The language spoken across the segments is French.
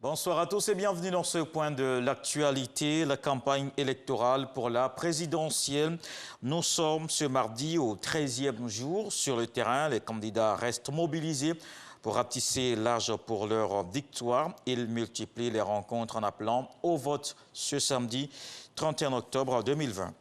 Bonsoir à tous et bienvenue dans ce point de l'actualité, la campagne électorale pour la présidentielle. Nous sommes ce mardi au 13e jour sur le terrain. Les candidats restent mobilisés pour ratisser large pour leur victoire. Ils multiplient les rencontres en appelant au vote ce samedi 31 octobre 2020.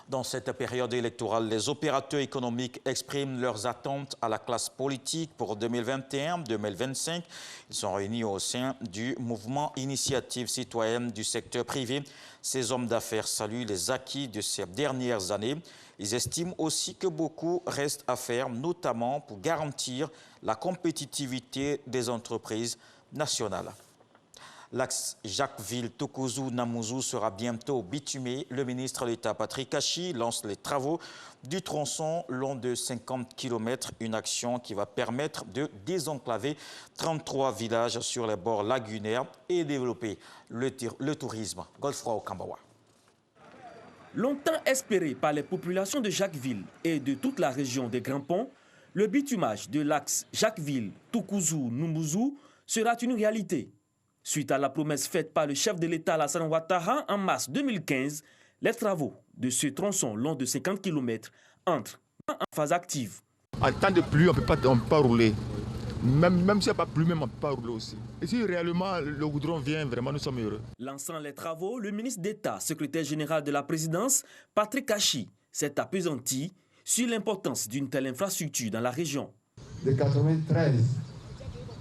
Dans cette période électorale, les opérateurs économiques expriment leurs attentes à la classe politique pour 2021-2025. Ils sont réunis au sein du mouvement Initiative citoyenne du secteur privé. Ces hommes d'affaires saluent les acquis de ces dernières années. Ils estiment aussi que beaucoup reste à faire, notamment pour garantir la compétitivité des entreprises nationales. L'axe Jacquesville-Toukouzou-Namuzou sera bientôt bitumé. Le ministre d'État Patrick Kachi lance les travaux du tronçon long de 50 km, une action qui va permettre de désenclaver 33 villages sur les bords lagunaires et développer le tourisme. Godefroy Okambawa. Longtemps espéré par les populations de Jacquesville et de toute la région des Grands Ponts, le bitumage de l'axe Jacquesville-Toukouzou-Namuzou sera une réalité. Suite à la promesse faite par le chef de l'État Alassane Ouattara en mars 2015, les travaux de ce tronçon long de 50 km entrent en phase active. En temps de pluie, on ne peut pas rouler. Même s'il n'y a pas de pluie, on ne peut pas rouler aussi. Et si réellement le goudron vient, vraiment, nous sommes heureux. Lançant les travaux, le ministre d'État, secrétaire général de la présidence, Patrick Kachi, s'est appesanti sur l'importance d'une telle infrastructure dans la région. De 1993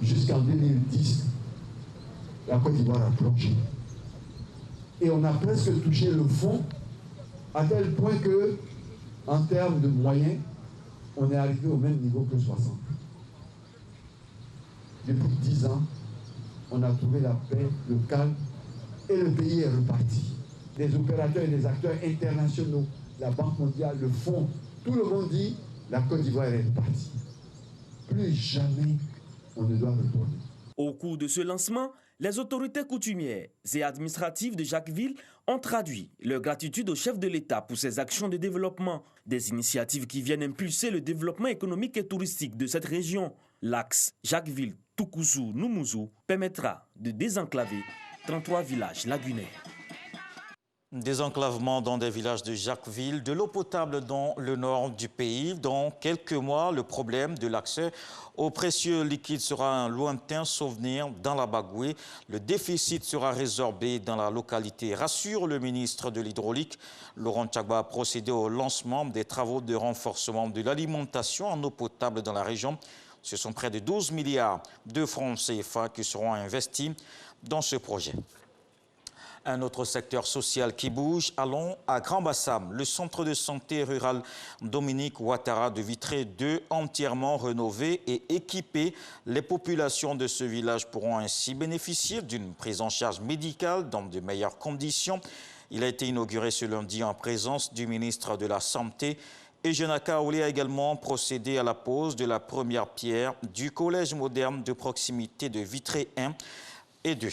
jusqu'en 2010, la Côte d'Ivoire a plongé. Et on a presque touché le fond, à tel point que, en termes de moyens, on est arrivé au même niveau que 60. Depuis 10 ans, on a trouvé la paix, le calme, et le pays est reparti. Des opérateurs et des acteurs internationaux, la Banque mondiale, le Fonds, tout le monde dit la Côte d'Ivoire est repartie. Plus jamais on ne doit retourner. Au cours de ce lancement, les autorités coutumières et administratives de Jacquesville ont traduit leur gratitude au chef de l'État pour ses actions de développement. Des initiatives qui viennent impulser le développement économique et touristique de cette région. L'axe Jacquesville-Toukouzou-Namuzou permettra de désenclaver 33 villages lagunaires. Désenclavement dans des villages de Jacquesville, de l'eau potable dans le nord du pays. Dans quelques mois, le problème de l'accès aux précieux liquides sera un lointain souvenir dans la Bagoué. Le déficit sera résorbé dans la localité, rassure le ministre de l'Hydraulique. Laurent Tchagba a procédé au lancement des travaux de renforcement de l'alimentation en eau potable dans la région. Ce sont près de 12 milliards de francs CFA qui seront investis dans ce projet. Un autre secteur social qui bouge, allons à Grand-Bassam. Le centre de santé rural Dominique Ouattara de Vitré 2, entièrement rénové et équipé. Les populations de ce village pourront ainsi bénéficier d'une prise en charge médicale dans de meilleures conditions. Il a été inauguré ce lundi en présence du ministre de la Santé. Et Jenaka Oulé a également procédé à la pose de la première pierre du collège moderne de proximité de Vitré 1 et 2.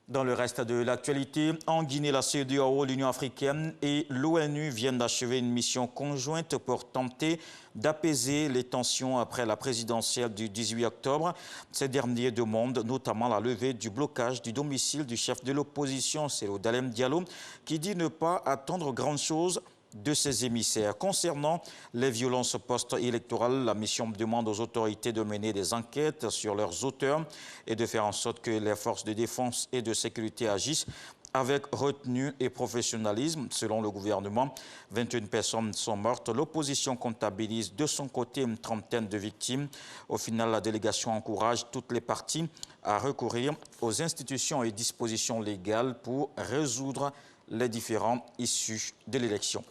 Dans le reste de l'actualité, en Guinée, la CEDEAO, l'Union africaine et l'ONU viennent d'achever une mission conjointe pour tenter d'apaiser les tensions après la présidentielle du 18 octobre. Ces derniers demandent notamment la levée du blocage du domicile du chef de l'opposition, Cellou Dalein Diallo, qui dit ne pas attendre grand-chose de ses émissaires. Concernant les violences post-électorales, la mission demande aux autorités de mener des enquêtes sur leurs auteurs et de faire en sorte que les forces de défense et de sécurité agissent avec retenue et professionnalisme. Selon le gouvernement, 21 personnes sont mortes. L'opposition comptabilise de son côté une trentaine de victimes. Au final, la délégation encourage toutes les parties à recourir aux institutions et dispositions légales pour résoudre les différends issus de l'élection.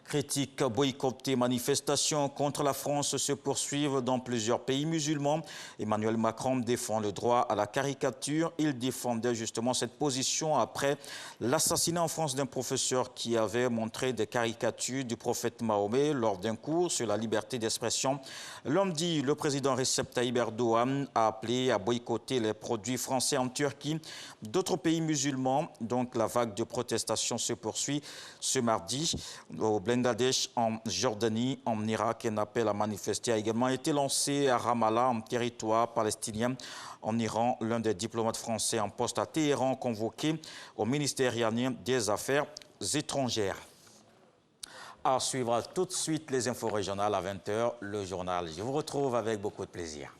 Critiques, boycotts et manifestations contre la France se poursuivent dans plusieurs pays musulmans. Emmanuel Macron défend le droit à la caricature. Il défendait justement cette position après l'assassinat en France d'un professeur qui avait montré des caricatures du prophète Mahomet lors d'un cours sur la liberté d'expression. Lundi, le président Recep Tayyip Erdogan a appelé à boycotter les produits français en Turquie. D'autres pays musulmans, donc la vague de protestation se poursuit ce mardi au Bled Bangladesh, en Jordanie, en Irak. Un appel à manifester a également été lancé à Ramallah, en territoire palestinien. En Iran, l'un des diplomates français en poste à Téhéran convoqué au ministère iranien des Affaires étrangères. À suivre tout de suite les infos régionales à 20 h, le journal. Je vous retrouve avec beaucoup de plaisir.